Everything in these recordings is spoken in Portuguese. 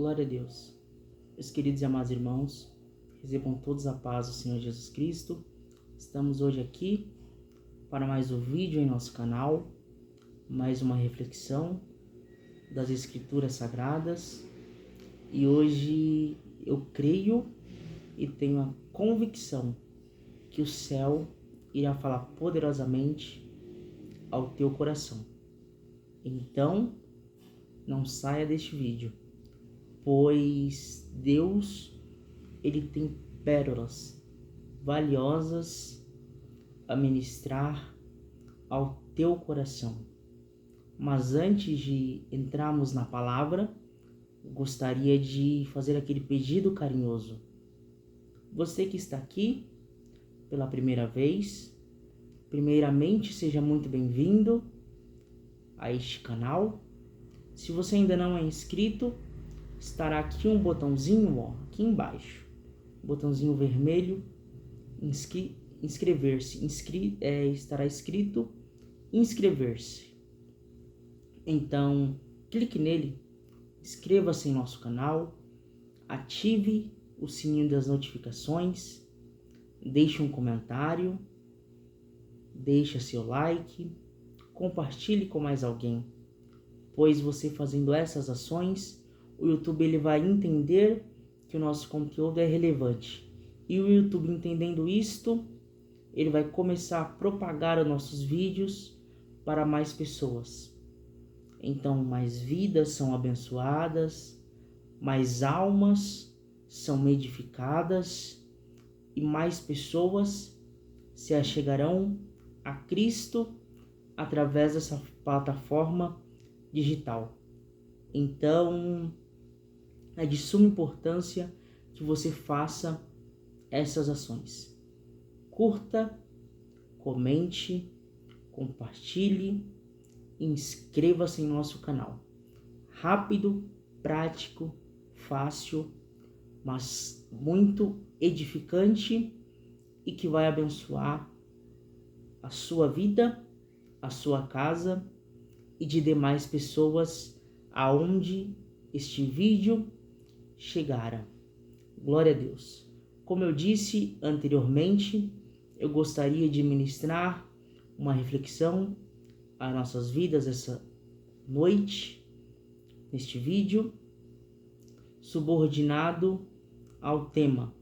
Glória a Deus. Meus queridos e amados irmãos, recebam todos a paz do Senhor Jesus Cristo. Estamos hoje aqui para mais um vídeo em nosso canal, mais uma reflexão das Escrituras Sagradas. E hoje eu creio e tenho a convicção que o céu irá falar poderosamente ao teu coração. Então, não saia deste vídeo, pois Deus, Ele tem pérolas valiosas a ministrar ao teu coração. Mas antes de entrarmos na palavra, gostaria de fazer aquele pedido carinhoso. Você que está aqui pela primeira vez, primeiramente seja muito bem-vindo a este canal. Se você ainda não é inscrito, estará aqui um botãozinho, aqui embaixo, botãozinho vermelho, inscrever-se, estará escrito inscrever-se. Então, clique nele, inscreva-se em nosso canal, ative o sininho das notificações, deixe um comentário, deixe seu like, compartilhe com mais alguém, pois você fazendo essas ações, o YouTube ele vai entender que o nosso conteúdo é relevante. E o YouTube entendendo isto, ele vai começar a propagar os nossos vídeos para mais pessoas. Então, mais vidas são abençoadas, mais almas são edificadas e mais pessoas se achegarão a Cristo através dessa plataforma digital. Então, é de suma importância que você faça essas ações. Curta, comente, compartilhe, inscreva-se em nosso canal. Rápido, prático, fácil, mas muito edificante e que vai abençoar a sua vida, a sua casa e de demais pessoas aonde este vídeo chegara. Glória a Deus. Como eu disse anteriormente, eu gostaria de ministrar uma reflexão às nossas vidas essa noite, neste vídeo, subordinado ao tema: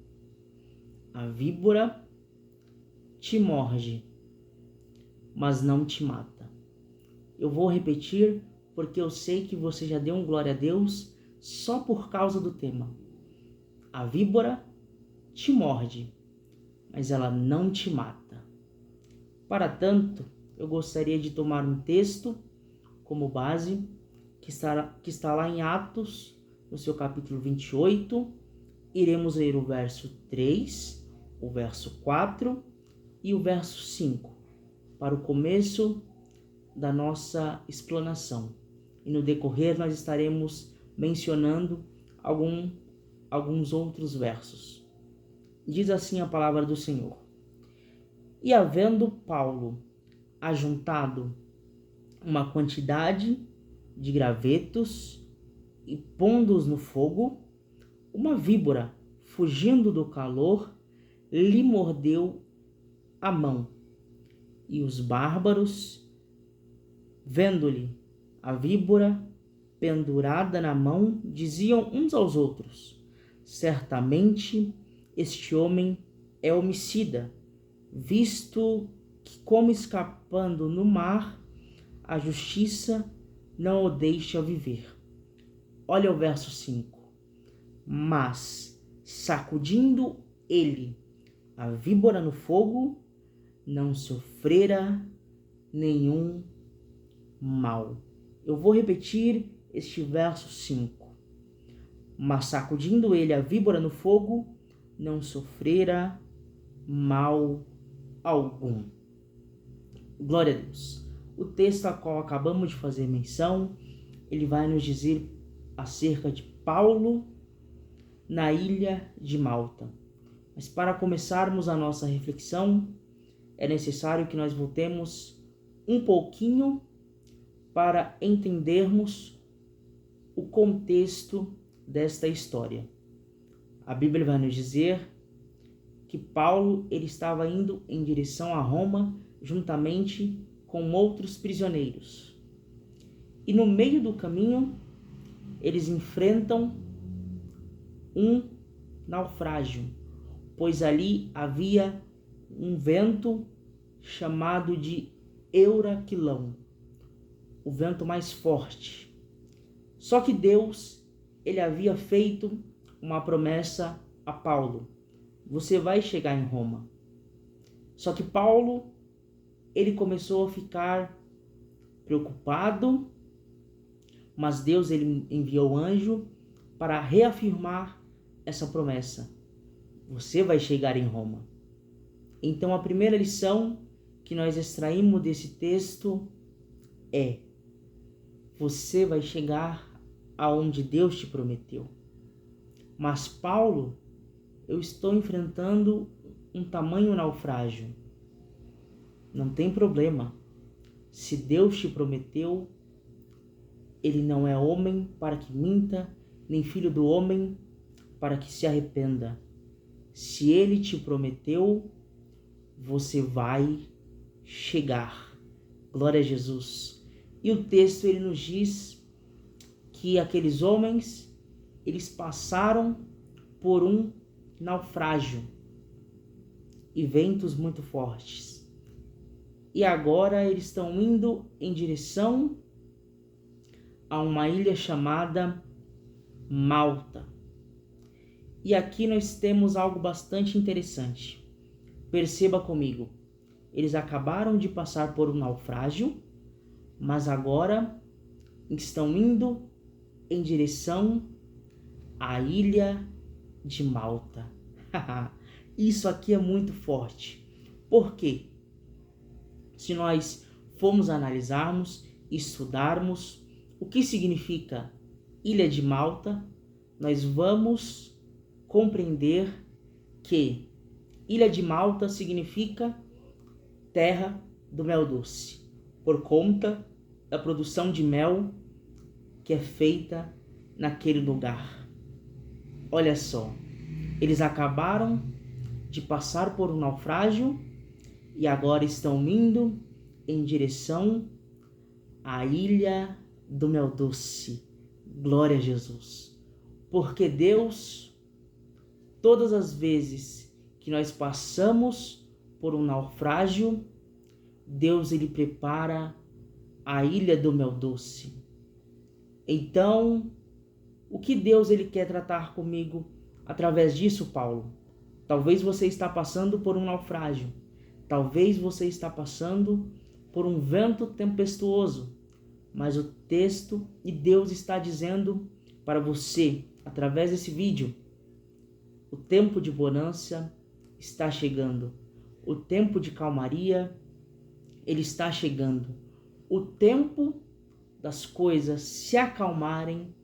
a víbora te morde, mas não te mata. Eu vou repetir porque eu sei que você já deu um glória a Deus só por causa do tema. A víbora te morde, mas ela não te mata. Para tanto, eu gostaria de tomar um texto como base, que está lá em Atos, no seu capítulo 28. Iremos ler o verso 3, o verso 4 e o verso 5, para o começo da nossa explanação. E no decorrer nós estaremos mencionando alguns outros versos. Diz assim a palavra do Senhor: E havendo Paulo ajuntado uma quantidade de gravetos e pondo-os no fogo, uma víbora, fugindo do calor, lhe mordeu a mão. E os bárbaros, vendo-lhe a víbora pendurada na mão, diziam uns aos outros: certamente este homem é homicida, visto que, como escapando no mar, a justiça não o deixa viver. Olha o verso 5. Mas, sacudindo ele a víbora no fogo, não sofrera nenhum mal. Eu vou repetir este verso 5. Mas sacudindo ele a víbora no fogo, não sofrera mal algum. Glória a Deus. O texto a qual acabamos de fazer menção, ele vai nos dizer acerca de Paulo na ilha de Malta. Mas para começarmos a nossa reflexão, é necessário que nós voltemos um pouquinho para entendermos o contexto desta história. A Bíblia vai nos dizer que Paulo ele estava indo em direção a Roma juntamente com outros prisioneiros. E no meio do caminho, eles enfrentam um naufrágio, pois ali havia um vento chamado de Euraquilão, o vento mais forte. Só que Deus, ele havia feito uma promessa a Paulo: você vai chegar em Roma. Só que Paulo, ele começou a ficar preocupado, mas Deus ele enviou o anjo para reafirmar essa promessa: você vai chegar em Roma. Então a primeira lição que nós extraímos desse texto é: você vai chegar aonde Deus te prometeu. Mas Paulo, eu estou enfrentando um tamanho naufrágio. Não tem problema. Se Deus te prometeu, ele não é homem para que minta, nem filho do homem para que se arrependa. Se ele te prometeu, você vai chegar. Glória a Jesus. E o texto ele nos diz que aqueles homens, eles passaram por um naufrágio e ventos muito fortes. E agora eles estão indo em direção a uma ilha chamada Malta. E aqui nós temos algo bastante interessante. Perceba comigo. Eles acabaram de passar por um naufrágio, mas agora estão indo em direção à ilha de Malta. Isso aqui é muito forte. Por quê? Se nós formos analisarmos, estudarmos o que significa Ilha de Malta, nós vamos compreender que Ilha de Malta significa terra do mel doce, por conta da produção de mel que é feita naquele lugar. Olha só, eles acabaram de passar por um naufrágio e agora estão indo em direção à Ilha do Mel Doce. Glória a Jesus. Porque Deus, todas as vezes que nós passamos por um naufrágio, Deus ele prepara a Ilha do Mel Doce. Então, o que Deus ele quer tratar comigo através disso, Paulo? Talvez você está passando por um naufrágio. Talvez você está passando por um vento tempestuoso. Mas o texto e Deus está dizendo para você, através desse vídeo, o tempo de bonança está chegando. O tempo de calmaria, ele está chegando. O tempo das coisas se acalmarem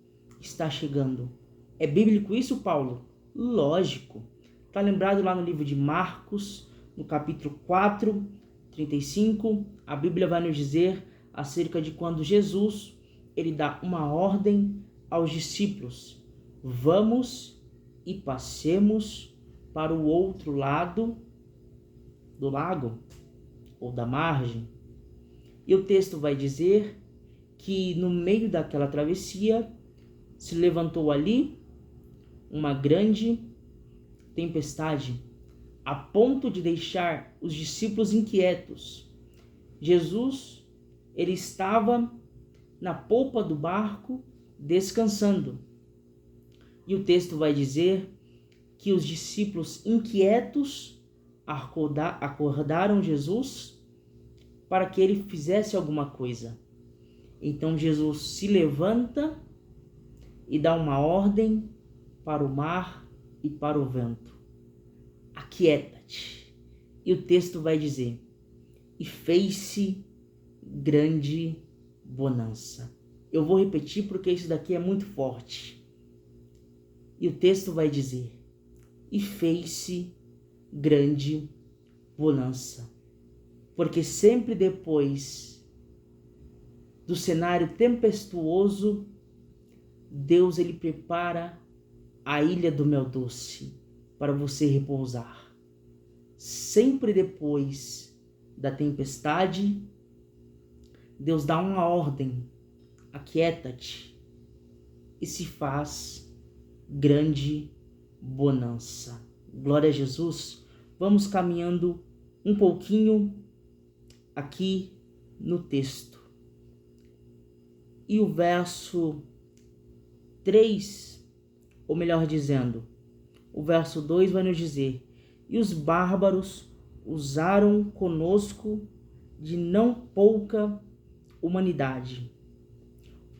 está chegando. É bíblico isso, Paulo? Lógico. Está lembrado lá no livro de Marcos, no capítulo 4, 35, a Bíblia vai nos dizer acerca de quando Jesus ele dá uma ordem aos discípulos: vamos e passemos para o outro lado do lago ou da margem. E o texto vai dizer que no meio daquela travessia se levantou ali uma grande tempestade, a ponto de deixar os discípulos inquietos. Jesus, ele estava na polpa do barco descansando. E o texto vai dizer que os discípulos inquietos acordaram Jesus para que ele fizesse alguma coisa. Então Jesus se levanta e dá uma ordem para o mar e para o vento: aquieta-te. E o texto vai dizer: e fez-se grande bonança. Eu vou repetir porque isso daqui é muito forte. E o texto vai dizer: e fez-se grande bonança. Porque sempre depois do cenário tempestuoso, Deus ele prepara a ilha do mel doce para você repousar. Sempre depois da tempestade, Deus dá uma ordem: aquieta-te, e se faz grande bonança. Glória a Jesus. Vamos caminhando um pouquinho aqui no texto. E o verso 3, ou melhor dizendo, o verso 2 vai nos dizer: e os bárbaros usaram conosco de não pouca humanidade,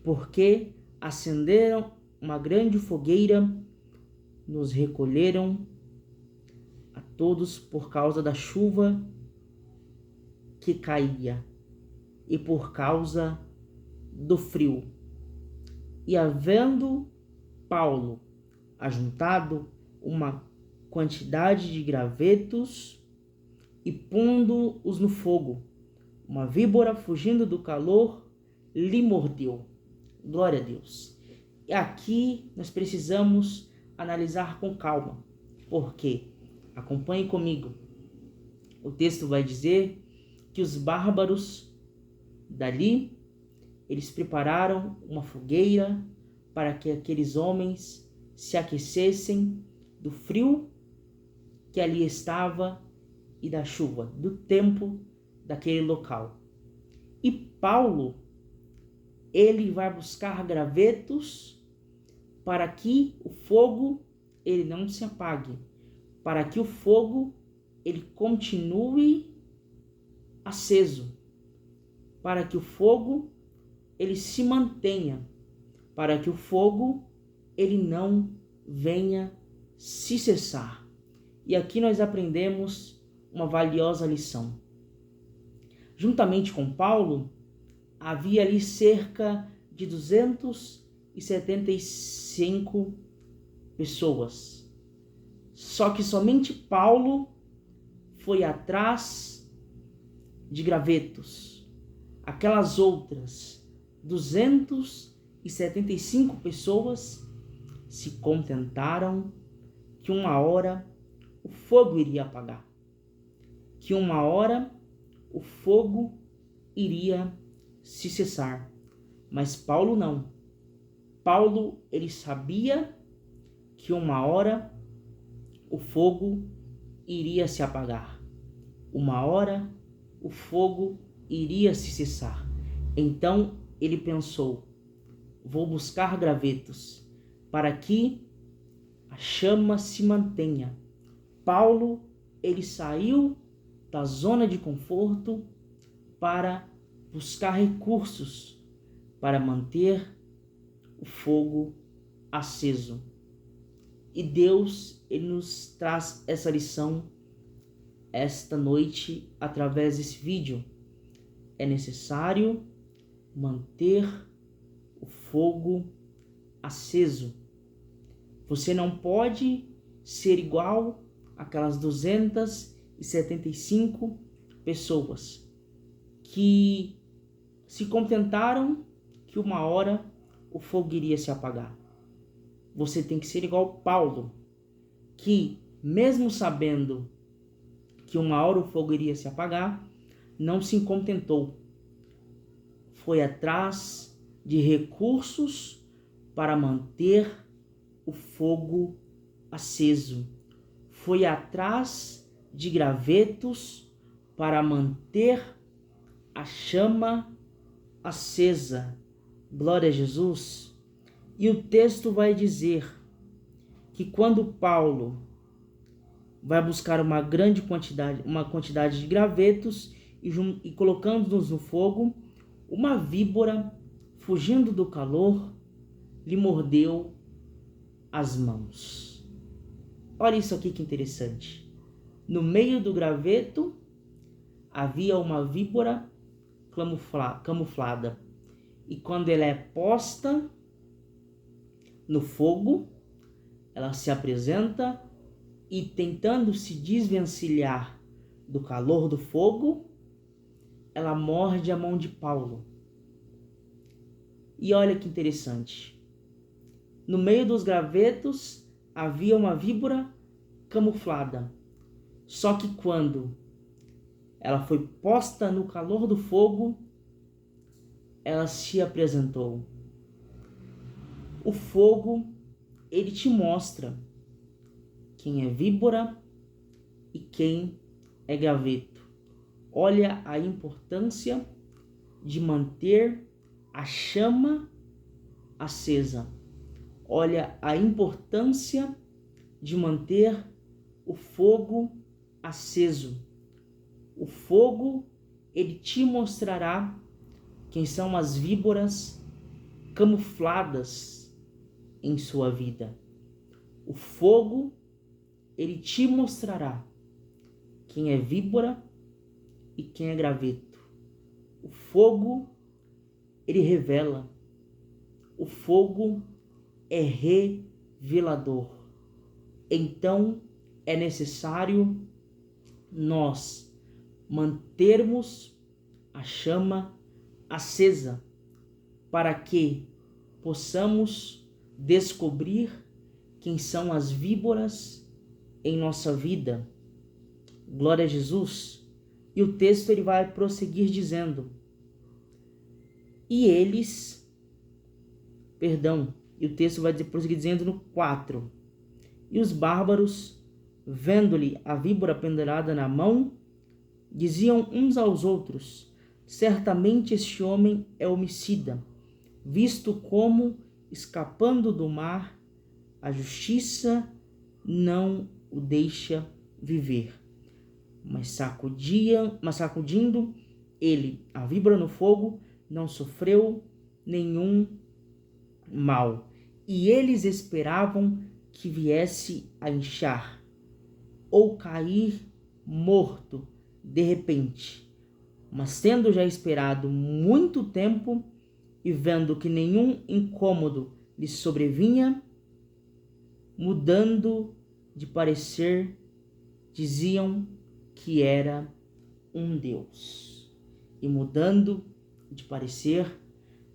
porque acenderam uma grande fogueira, nos recolheram a todos por causa da chuva que caía e por causa do frio. E havendo Paulo ajuntado uma quantidade de gravetos e pondo-os no fogo, uma víbora, fugindo do calor, lhe mordeu. Glória a Deus. E aqui nós precisamos analisar com calma, porque, acompanhe comigo, o texto vai dizer que os bárbaros dali, eles prepararam uma fogueira para que aqueles homens se aquecessem do frio que ali estava e da chuva, do tempo daquele local. E Paulo, ele vai buscar gravetos para que o fogo ele não se apague, para que o fogo ele continue aceso, para que o fogo ele se mantenha, para que o fogo ele não venha se cessar. E aqui nós aprendemos uma valiosa lição. Juntamente com Paulo, havia ali cerca de 275 pessoas. Só que somente Paulo foi atrás de gravetos. Aquelas outras 275 pessoas se contentaram que uma hora o fogo iria apagar, que uma hora o fogo iria se cessar. Mas Paulo não. Paulo, ele sabia que uma hora o fogo iria se apagar. Uma hora o fogo iria se cessar. Então ele pensou: vou buscar gravetos para que a chama se mantenha. Paulo, ele saiu da zona de conforto para buscar recursos para manter o fogo aceso. E Deus, ele nos traz essa lição esta noite através desse vídeo. É necessário manter o fogo aceso. Você não pode ser igual àquelas 275 pessoas que se contentaram que uma hora o fogo iria se apagar. Você tem que ser igual Paulo, que mesmo sabendo que uma hora o fogo iria se apagar, não se contentou. Foi atrás de recursos para manter o fogo aceso. Foi atrás de gravetos para manter a chama acesa. Glória a Jesus. E o texto vai dizer que quando Paulo vai buscar uma quantidade de gravetos e colocando-nos no fogo, uma víbora, fugindo do calor, lhe mordeu as mãos. Olha isso aqui que interessante. No meio do graveto havia uma víbora camuflada. E quando ela é posta no fogo, ela se apresenta e, tentando se desvencilhar do calor do fogo, ela morde a mão de Paulo. E olha que interessante. No meio dos gravetos havia uma víbora camuflada. Só que quando ela foi posta no calor do fogo, ela se apresentou. O fogo, ele te mostra quem é víbora e quem é graveto. Olha a importância de manter a chama acesa. Olha a importância de manter o fogo aceso. O fogo, ele te mostrará quem são as víboras camufladas em sua vida. O fogo, ele te mostrará quem é víbora e quem é graveto. O fogo, ele revela. O fogo é revelador. Então, é necessário nós mantermos a chama acesa para que possamos descobrir quem são as víboras em nossa vida. Glória a Jesus. E o texto ele vai prosseguir dizendo: e o texto vai prosseguir dizendo no 4: e os bárbaros, vendo-lhe a víbora pendurada na mão, diziam uns aos outros: certamente este homem é homicida, visto como, escapando do mar, a justiça não o deixa viver. Mas sacudindo ele a víbora no fogo, não sofreu nenhum mal. E eles esperavam que viesse a inchar ou cair morto de repente. Mas tendo já esperado muito tempo e vendo que nenhum incômodo lhe sobrevinha, mudando de parecer, diziam que era um Deus. E mudando de parecer,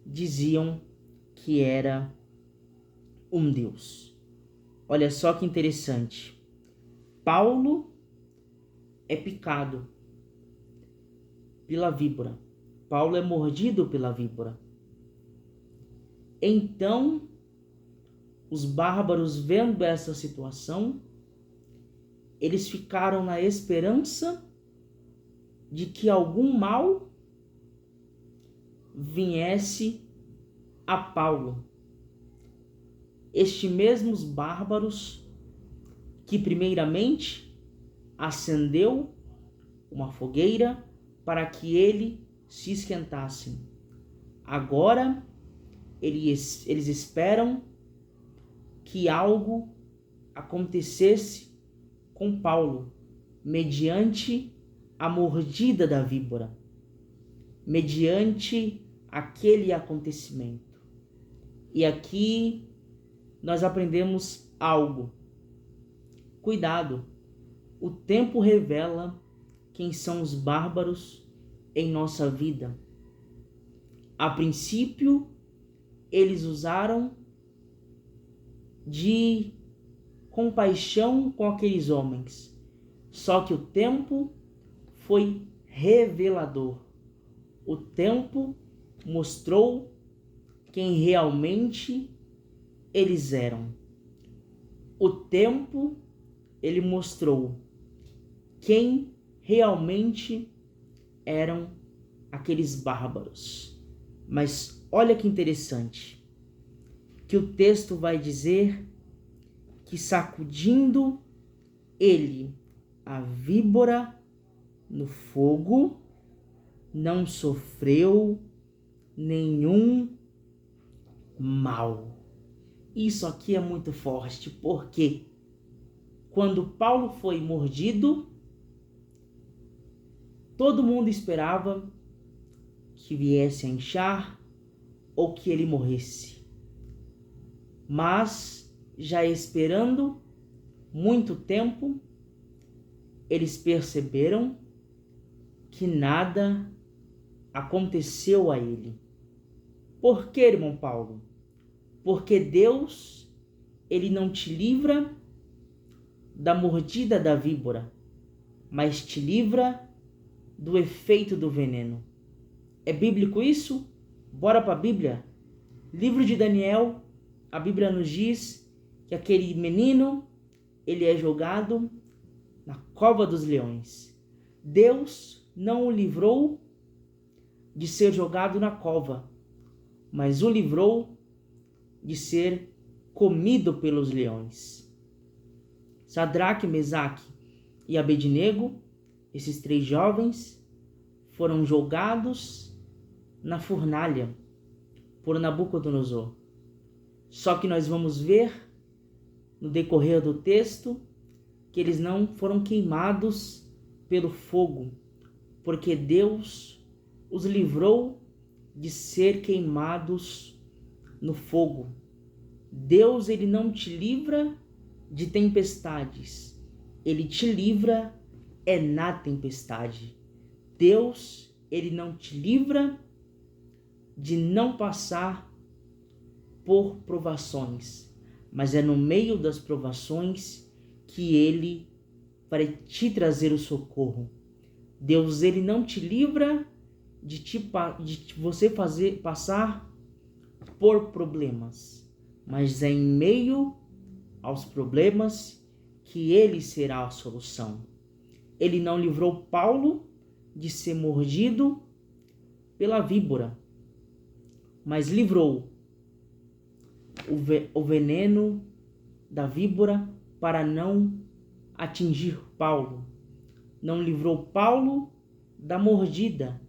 diziam que era um Deus. Olha só que interessante. Paulo é picado pela víbora. Paulo é mordido pela víbora. Então, os bárbaros, vendo essa situação, eles ficaram na esperança de que algum mal viesse a Paulo. Estes mesmos bárbaros que primeiramente acendeu uma fogueira para que ele se esquentasse. Agora eles esperam que algo acontecesse com Paulo, mediante a mordida da víbora, mediante aquele acontecimento. E aqui nós aprendemos algo. Cuidado, o tempo revela quem são os bárbaros em nossa vida. A princípio, eles usaram de compaixão com aqueles homens. Só que o tempo foi revelador. O tempo mostrou quem realmente eles eram. O tempo, ele mostrou quem realmente eram aqueles bárbaros. Mas olha que interessante, que o texto vai dizer que sacudindo ele a víbora no fogo, não sofreu nenhum mal. Isso aqui é muito forte, porque quando Paulo foi mordido, todo mundo esperava que viesse a inchar ou que ele morresse. Mas, já esperando muito tempo, eles perceberam que nada aconteceu a ele. Por que, irmão Paulo? Porque Deus ele não te livra da mordida da víbora, mas te livra do efeito do veneno. É bíblico isso? Bora para a Bíblia? Livro de Daniel, a Bíblia nos diz que aquele menino, ele é jogado na cova dos leões. Deus não o livrou de ser jogado na cova, mas o livrou de ser comido pelos leões. Sadraque, Mesaque e Abednego, esses 3 jovens, foram jogados na fornalha por Nabucodonosor. Só que nós vamos ver no decorrer do texto que eles não foram queimados pelo fogo, porque Deus os livrou de ser queimados no fogo. Deus, ele não te livra de tempestades, ele te livra na tempestade. Deus, ele não te livra de não passar por provações, mas é no meio das provações que ele vai te trazer o socorro. Deus, ele não te livra de você passar por problemas, mas é em meio aos problemas que ele será a solução. Ele não livrou Paulo de ser mordido pela víbora, mas livrou o veneno da víbora para não atingir Paulo. Não livrou Paulo da mordida,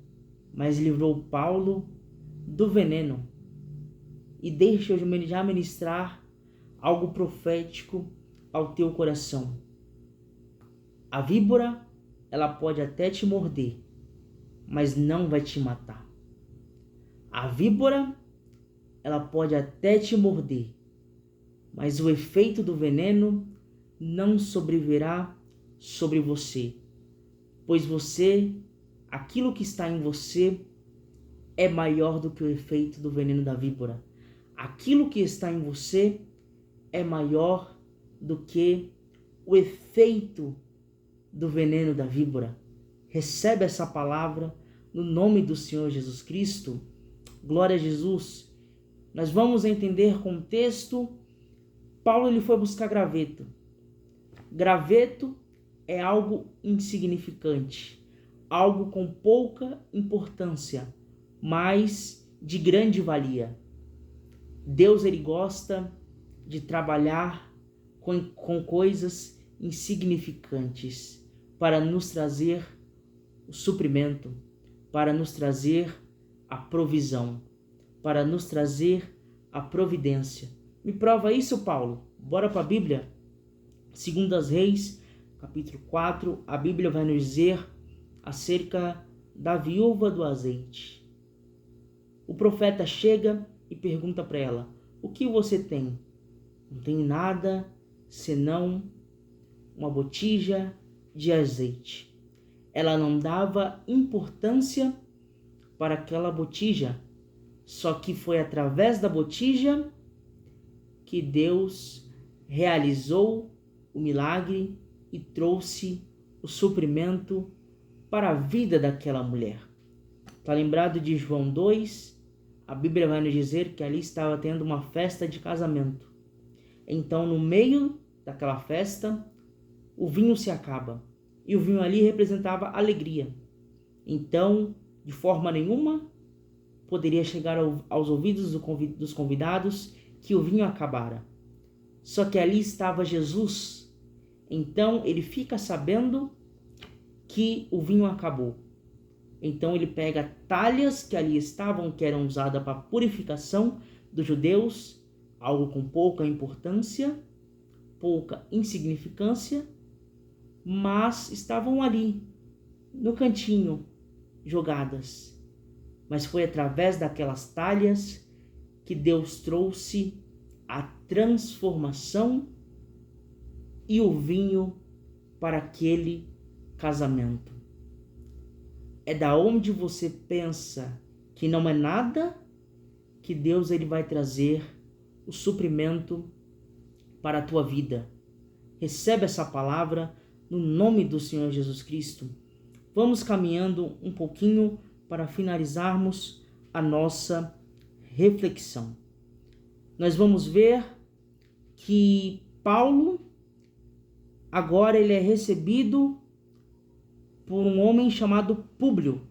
mas livrou Paulo do veneno. E deixa eu já ministrar algo profético ao teu coração. A víbora, ela pode até te morder, mas não vai te matar. A víbora, ela pode até te morder, mas o efeito do veneno não sobreviverá sobre você, pois aquilo que está em você é maior do que o efeito do veneno da víbora. Aquilo que está em você é maior do que o efeito do veneno da víbora. Recebe essa palavra no nome do Senhor Jesus Cristo. Glória a Jesus. Nós vamos entender com o texto. Paulo, ele foi buscar graveto. Graveto é algo insignificante, algo com pouca importância, mas de grande valia. Deus, ele gosta de trabalhar com coisas insignificantes para nos trazer o suprimento, para nos trazer a provisão, para nos trazer a providência. Me prova isso, Paulo. Bora para a Bíblia. 2 Reis, capítulo 4, a Bíblia vai nos dizer acerca da viúva do azeite. O profeta chega e pergunta para ela: o que você tem? Não tenho nada senão uma botija de azeite. Ela não dava importância para aquela botija, só que foi através da botija que Deus realizou o milagre e trouxe o suprimento para a vida daquela mulher. Está lembrado de João 2? A Bíblia vai nos dizer que ali estava tendo uma festa de casamento. Então, no meio daquela festa, o vinho se acaba. E o vinho ali representava alegria. Então, de forma nenhuma, poderia chegar aos ouvidos dos convidados que o vinho acabara. Só que ali estava Jesus. Então, ele fica sabendo que o vinho acabou. Então, ele pega talhas que ali estavam, que eram usadas para a purificação dos judeus, algo com pouca importância, pouca insignificância, mas estavam ali, no cantinho, jogadas. Mas foi através daquelas talhas que Deus trouxe a transformação e o vinho para aquele casamento. É da onde você pensa que não é nada que Deus, ele vai trazer o suprimento para a tua vida. Recebe essa palavra no nome do Senhor Jesus Cristo. Vamos caminhando um pouquinho para finalizarmos a nossa reflexão. Nós vamos ver que Paulo agora ele é recebido por um homem chamado Públio,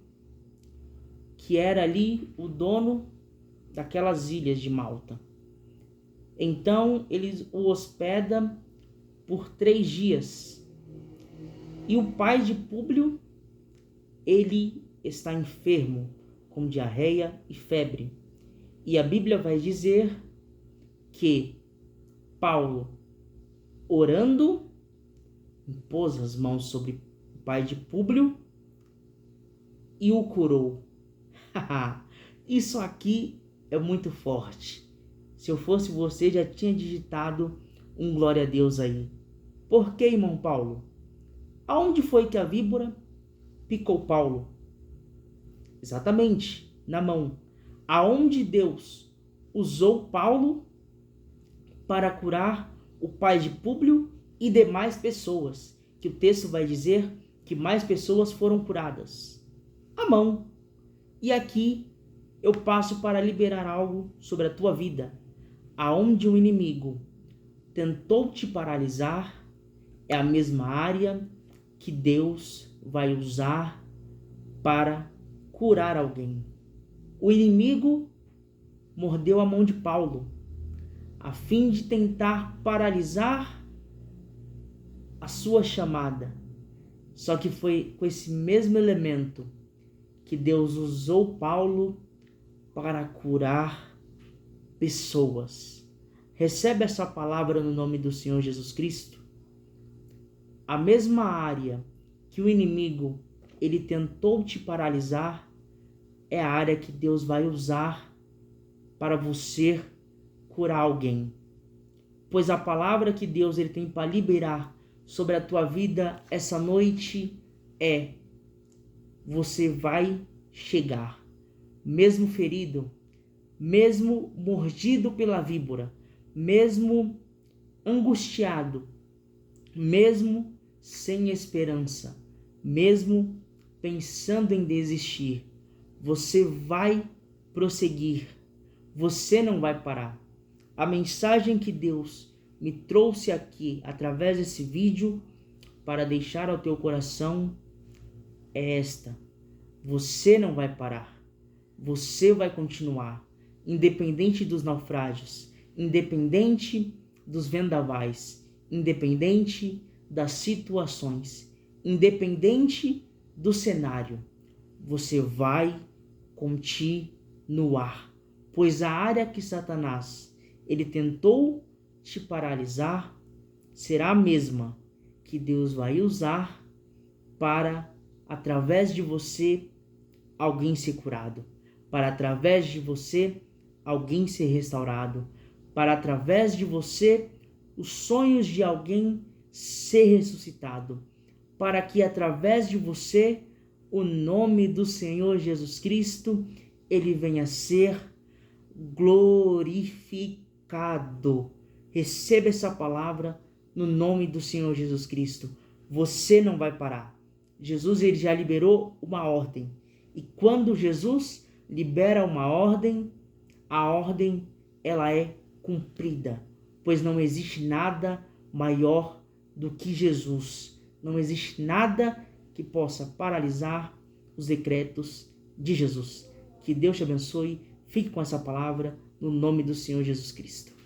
que era ali o dono daquelas ilhas de Malta. Então ele o hospeda por 3 dias. E o pai de Públio, ele está enfermo, com diarreia e febre. E a Bíblia vai dizer que Paulo, orando, impôs as mãos sobre o pai de Públio e o curou. Isso aqui é muito forte. Se eu fosse você, já tinha digitado um glória a Deus aí. Por que, irmão Paulo? Aonde foi que a víbora picou Paulo? Exatamente, na mão. Aonde Deus usou Paulo para curar o pai de Públio e demais pessoas, que o texto vai dizer que mais pessoas foram curadas. A mão. E aqui eu passo para liberar algo sobre a tua vida. Aonde o inimigo tentou te paralisar, é a mesma área que Deus vai usar para curar alguém. O inimigo mordeu a mão de Paulo, a fim de tentar paralisar a sua chamada. Só que foi com esse mesmo elemento que Deus usou Paulo para curar pessoas. Recebe essa palavra no nome do Senhor Jesus Cristo. A mesma área que o inimigo ele tentou te paralisar é a área que Deus vai usar para você curar alguém. Pois a palavra que Deus ele tem para liberar sobre a tua vida essa noite é: você vai chegar, mesmo ferido, mesmo mordido pela víbora, mesmo angustiado, mesmo sem esperança, mesmo pensando em desistir, você vai prosseguir, você não vai parar. A mensagem que Deus me trouxe aqui através desse vídeo para deixar ao teu coração é esta: você não vai parar, você vai continuar, independente dos naufrágios, independente dos vendavais, independente das situações, independente do cenário, você vai continuar, pois a área que Satanás ele tentou te paralisar será a mesma que Deus vai usar para, através de você, alguém ser curado, para, através de você, alguém ser restaurado, para, através de você, os sonhos de alguém ser ressuscitado, para que, através de você, o nome do Senhor Jesus Cristo, ele venha a ser glorificado. Receba essa palavra no nome do Senhor Jesus Cristo. Você não vai parar. Jesus ele já liberou uma ordem. E quando Jesus libera uma ordem, a ordem ela é cumprida. Pois não existe nada maior do que Jesus. Não existe nada que possa paralisar os decretos de Jesus. Que Deus te abençoe. Fique com essa palavra no nome do Senhor Jesus Cristo.